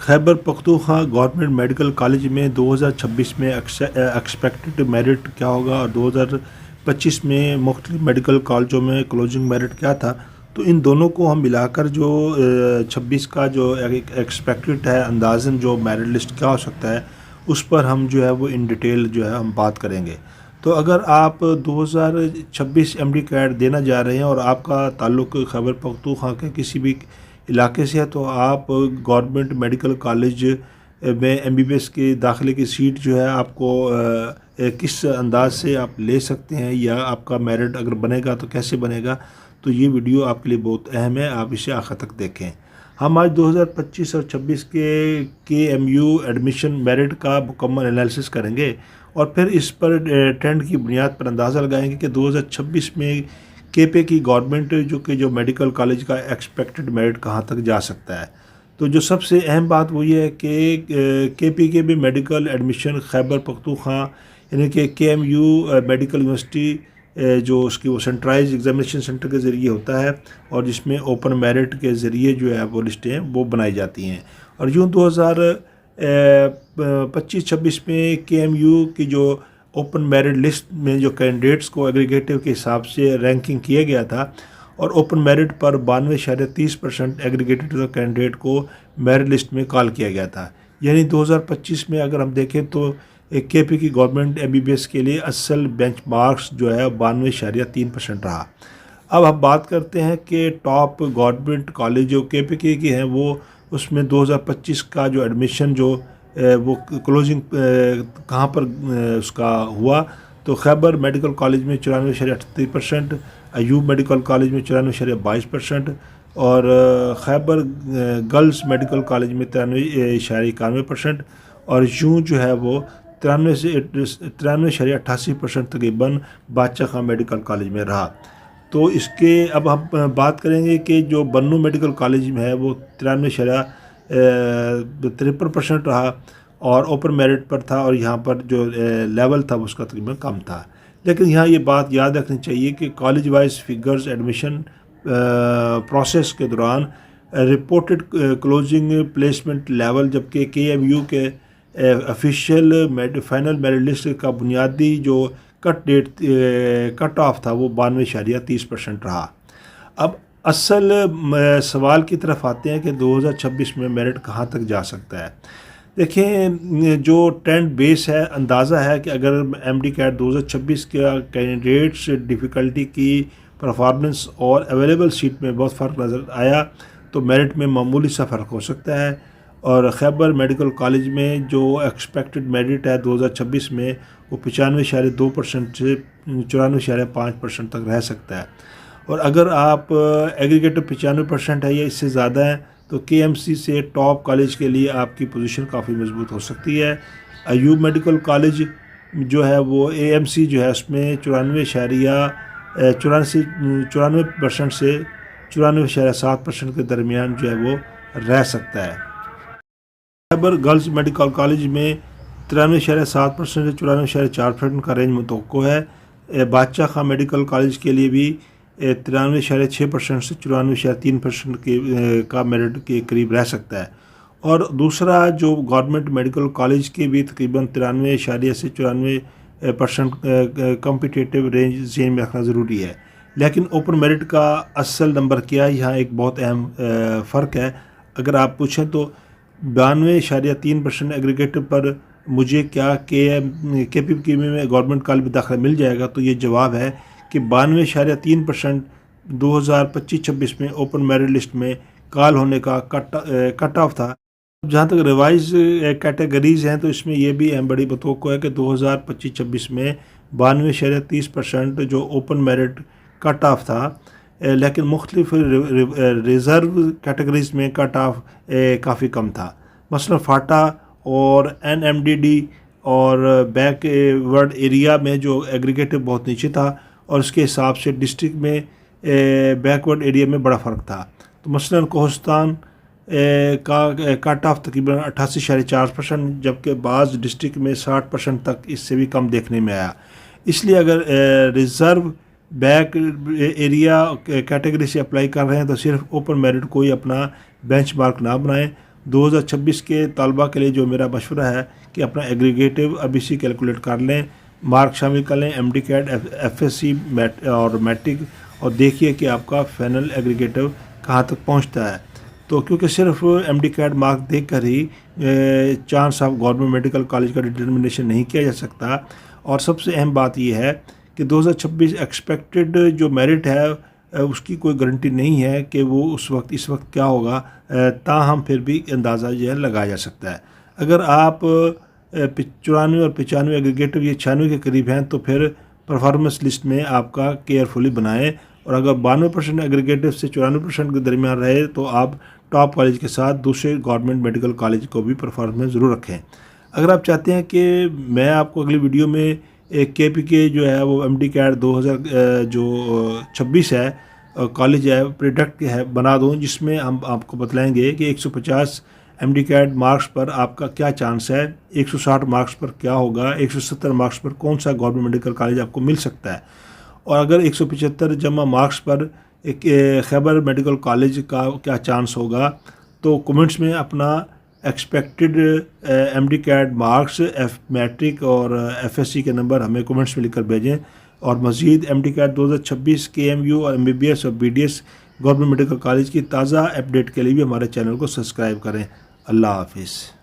Khyber Pakhtunkhwa government medical college میں 2026 میں expected merit کیا ہوگا اور 2025 میں مختلف میڈیکل کالجوں میں کلوزنگ میرٹ کیا تھا، تو ان دونوں کو ہم ملا کر جو 26 کا جو ایکسپیکٹڈ ہے اندازاً جو میرٹ لسٹ کیا ہو سکتا ہے اس پر ہم جو ہے وہ ان ڈیٹیل جو ہے ہم بات کریں گے۔ تو اگر آپ 2026 ایم ڈی کیٹ دینا جا رہے ہیں اور آپ کا تعلق خیبر پختونخوا کے کسی بھی علاقے سے ہے تو آپ گورنمنٹ میڈیکل کالج میں ایم بی بی ایس کے داخلے کی سیٹ جو ہے آپ کو کس انداز سے آپ لے سکتے ہیں یا آپ کا میرٹ اگر بنے گا تو کیسے بنے گا، تو یہ ویڈیو آپ کے لیے بہت اہم ہے، آپ اسے آخر تک دیکھیں۔ ہم آج 2025 اور 26 کے ایم یو ایڈمیشن میرٹ کا مکمل انالیسس کریں گے اور پھر اس پر ٹرینڈ کی بنیاد پر اندازہ لگائیں گے کہ 2026 میں کے پی کی گورنمنٹ جو میڈیکل کالج کا ایکسپیکٹڈ میرٹ کہاں تک جا سکتا ہے۔ تو جو سب سے اہم بات وہ یہ ہے کہ کے پی کے بھی میڈیکل ایڈمیشن خیبر پختونخوا یعنی کہ کے ایم یو میڈیکل یونیورسٹی جو اس کی وہ سینٹرائز ایگزامینیشن سینٹر کے ذریعے ہوتا ہے اور جس میں اوپن میرٹ کے ذریعے جو ہے وہ لسٹیں وہ بنائی جاتی ہیں، اور یوں 2025-26 میں کے ایم یو کی جو اوپن میرٹ لسٹ میں جو کینڈیڈیٹس کو ایگریگیٹو کے حساب سے رینکنگ کیا گیا تھا اور اوپن میرٹ پر 92.30% ایگریگیٹڈ کینڈیڈیٹ کو میرٹ لسٹ میں کال کیا گیا تھا، یعنی 2025 میں اگر ہم دیکھیں تو کے پی کی government M B B S کے لیے اصل بینچ مارکس جو ہے 92.3% رہا۔ اب ہم بات کرتے ہیں کہ ٹاپ گورنمنٹ کالج جو کے پی کے ہیں وہ اس میں 2025 کا جو ایڈمیشن جو وہ کلوزنگ کہاں پر اس کا ہوا، تو خیبر میڈیکل کالج میں 94.38%، ایوب میڈیکل کالج میں 94.22% اور خیبر گرلز میڈیکل کالج میں 93.91% اور یوں جو ہے وہ 93.88% تقریباً بادشاہ خان میڈیکل کالج میں رہا۔ تو اس کے اب ہم بات کریں گے کہ جو بنو میڈیکل کالج میں ہے وہ 93.53% رہا اور اوپن میرٹ پر تھا اور یہاں پر جو لیول تھا اس کا تقریباً کم تھا، لیکن یہاں یہ بات یاد رکھنی چاہیے کہ college wise figures admission process کے دوران رپورٹڈ کلوزنگ پلیسمنٹ لیول جبکہ کے ایم یو کے آفیشیل فائنل میرٹ لسٹ کا بنیادی جو کٹ آف تھا وہ 92.30% رہا۔ اب اصل سوال کی طرف آتے ہیں کہ 2026 میں میرٹ کہاں تک جا سکتا ہے۔ دیکھیں، جو ٹرینڈ بیس ہے، اندازہ ہے کہ اگر ایم ڈی کیٹ 2026 کا کینڈیڈیٹس ڈیفیکلٹی کی پرفارمنس اور اویلیبل سیٹ میں بہت فرق نظر آیا تو میرٹ میں معمولی سا فرق ہو سکتا ہے، اور خیبر میڈیکل کالج میں جو ایکسپیکٹڈ میرٹ ہے 2026 میں وہ 95.2% سے 94.5% تک رہ سکتا ہے، اور اگر آپ ایگریگیٹو 95% ہے یا اس سے زیادہ ہے تو کے ایم سی سے ٹاپ کالج کے لیے آپ کی پوزیشن کافی مضبوط ہو سکتی ہے۔ ایوب میڈیکل کالج جو ہے وہ اے ایم سی جو ہے اس میں 94% سے 94.7% کے درمیان جو ہے وہ رہ سکتا ہے۔ خیبر گرلز میڈیکل کالج میں 93.7% سے 94.4% کا رینج متوقع ہے۔ بادشاہ خان میڈیکل کالج کے لیے بھی 93.6% سے 94.3% کا میرٹ کے قریب رہ سکتا ہے، اور دوسرا جو گورنمنٹ میڈیکل کالج کے بھی تقریباً 93 سے 94% کمپیٹیٹیو رینج ذہن میں رکھنا ضروری ہے، لیکن اوپن میرٹ کا اصل نمبر کیا ہے، یہاں ایک بہت اہم فرق ہے۔ اگر آپ پوچھیں تو 92.3% ایگریگیٹو پر مجھے کیا کے پی کی میں گورنمنٹ کالج میں داخلہ مل جائے گا، تو یہ جواب ہے کہ 92.3% 2025-26 میں اوپن میرٹ لسٹ میں کال ہونے کا کٹ آف تھا۔ جہاں تک ریوائز کیٹیگریز ہیں تو اس میں یہ بھی اہم بڑی بتوقع ہے کہ 2025-26 میں 92.30% جو اوپن میرٹ کٹ آف تھا، لیکن مختلف ریزرو کیٹیگریز میں کٹ آف کافی کم تھا، مثلا فاٹا اور این ایم ڈی ڈی اور بیک ورڈ ایریا میں جو ایگریگیٹو بہت نیچے تھا اور اس کے حساب سے ڈسٹرکٹ میں بیک ورڈ ایریا میں بڑا فرق تھا، تو مثلا کوہستان کا کٹ آف تقریباً 88.4% جبکہ بعض ڈسٹرکٹ میں 60% تک اس سے بھی کم دیکھنے میں آیا۔ اس لیے اگر ریزرو بیک ایریا کیٹیگری سے اپلائی کر رہے ہیں تو صرف اوپن میرٹ کو ہی اپنا بینچ مارک نہ بنائیں، 2026 کے طلبہ کے لیے جو میرا مشورہ ہے کہ اپنا ایگریگیٹو ابھی سے کیلکولیٹ کر لیں، مارک شامل کر لیں M D CAT, F S C اور میٹرک، اور دیکھیے کہ آپ کا فائنل ایگریگیٹو کہاں تک پہنچتا ہے۔ تو کیونکہ صرف ایم ڈی کیٹ مارک دیکھ کر ہی chance of government medical college کا ڈٹرمنیشن نہیں کیا جا سکتا، اور سب سے اہم بات یہ ہے کہ 2026 ایکسپیکٹڈ جو میرٹ ہے اس کی کوئی گارنٹی نہیں ہے کہ وہ اس وقت کیا ہوگا، تاہم پھر بھی اندازہ جو ہے لگایا جا سکتا ہے۔ اگر آپ 94 اور 95 ایگریگیٹو یہ 96 کے قریب ہیں تو پھر پرفارمنس لسٹ میں آپ کا کیئرفلی بنائیں، اور اگر 92% ایگریگیٹو سے 94% کے درمیان رہے تو آپ ٹاپ کالج کے ساتھ دوسرے گورنمنٹ میڈیکل کالج کو بھی پرفارمنس ضرور رکھیں۔ اگر آپ چاہتے ہیں کہ میں آپ کو اگلی ویڈیو میں ایک کے پی کے جو ہے وہ ایم ڈی کیٹ 2026 ہے کالج ہے پریڈکٹ ہے بنا دوں، جس میں ہم آپ کو بتلائیں گے کہ 150 ایم ڈی کیٹ مارکس پر آپ کا کیا چانس ہے، 160 مارکس پر کیا ہوگا، 170 مارکس پر کون سا گورنمنٹ میڈیکل کالج آپ کو مل سکتا ہے، اور اگر 175 جمع مارکس پر ایک خیبر میڈیکل کالج کا کیا چانس ہوگا۔ تو کمنٹس میں اپنا expected M D CAT marks, matric اور ایف ایس سی کے نمبر ہمیں کمنٹس میں لکھ کر بھیجیں، اور مزید ایم ڈی کیٹ 2026 کے ایم یو اور ایم بی بی ایس اور B D S government medical college کی تازہ اپڈیٹ کے لیے بھی ہمارے چینل کو سبسکرائب کریں۔ اللہ حافظ۔